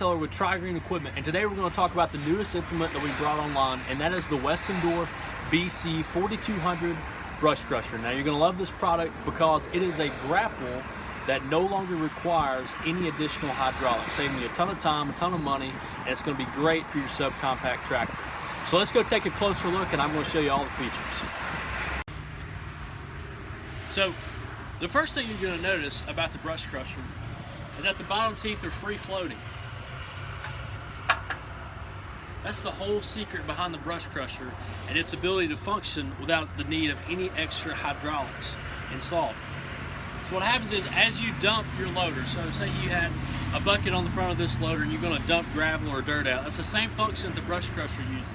Taylor with TriGreen Equipment, and today we're going to talk about the newest implement that we brought online, and that is the Westendorf BC 4200 Brush Crusher. Now you're going to love this product because it is a grapple that no longer requires any additional hydraulics, saving you a ton of time, a ton of money, and it's going to be great for your subcompact tractor. So let's go take a closer look, and I'm going to show you all the features. So the first thing you're going to notice about the brush crusher is that the bottom teeth are free floating. That's the whole secret behind the brush crusher and its ability to function without the need of any extra hydraulics installed. So what happens is, as you dump your loader, so say you had a bucket on the front of this loader and you're going to dump gravel or dirt out, that's the same function that the brush crusher uses.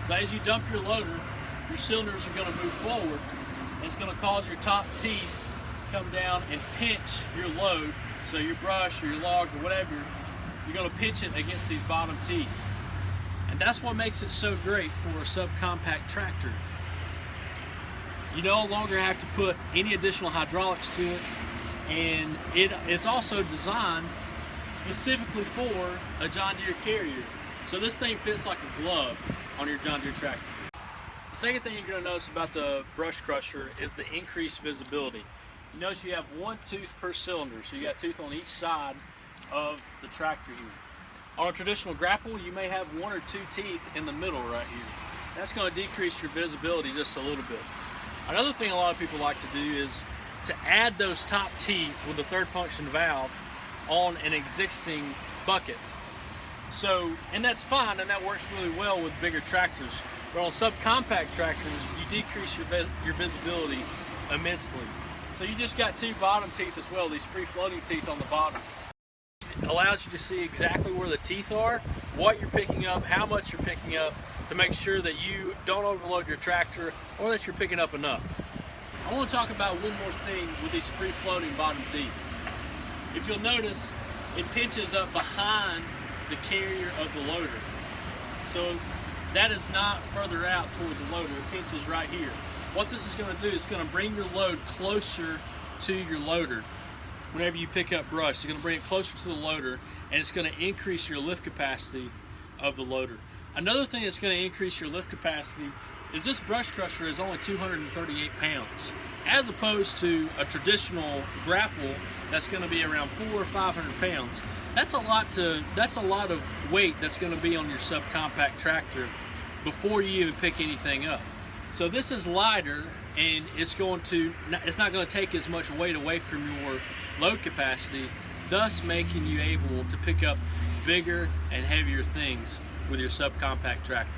So as you dump your loader, your cylinders are going to move forward, and it's going to cause your top teeth come down and pinch your load. So your brush or your log or whatever, you're going to pinch it against these bottom teeth. And that's what makes it so great for a subcompact tractor. You no longer have to put any additional hydraulics to it, and it's also designed specifically for a John Deere carrier. So this thing fits like a glove on your John Deere tractor. The second thing you're going to notice about the brush crusher is the increased visibility. You notice you have one tooth per cylinder, so you got a tooth on each side of the tractor here. On a traditional grapple, you may have one or two teeth in the middle right here. That's going to decrease your visibility just a little bit. Another thing a lot of people like to do is to add those top teeth with the third function valve on an existing bucket. So, and that's fine, and that works really well with bigger tractors. But on subcompact tractors, you decrease your visibility immensely. So you just got two bottom teeth as well, these free floating teeth on the bottom. It allows you to see exactly where the teeth are, what you're picking up, how much you're picking up, to make sure that you don't overload your tractor or that you're picking up enough. I want to talk about one more thing with these free floating bottom teeth. If you'll notice, it pinches up behind the carrier of the loader. So that is not further out toward the loader, it pinches right here. What this is going to do is going to bring your load closer to your loader. Whenever you pick up brush, it's going to bring it closer to the loader, and it's going to increase your lift capacity of the loader. Another thing that's going to increase your lift capacity is this brush crusher is only 238 pounds, as opposed to a traditional grapple that's going to be around 400 or 500 pounds. That's a lot of weight that's going to be on your subcompact tractor before you even pick anything up. So this is lighter, and it's not going to take as much weight away from your load capacity, thus making you able to pick up bigger and heavier things with your subcompact tractor.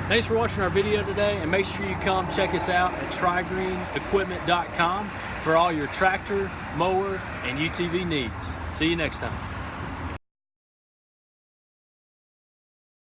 Thanks for watching our video today, and make sure you come check us out at TriGreenEquipment.com for all your tractor, mower, and UTV needs. See you next time.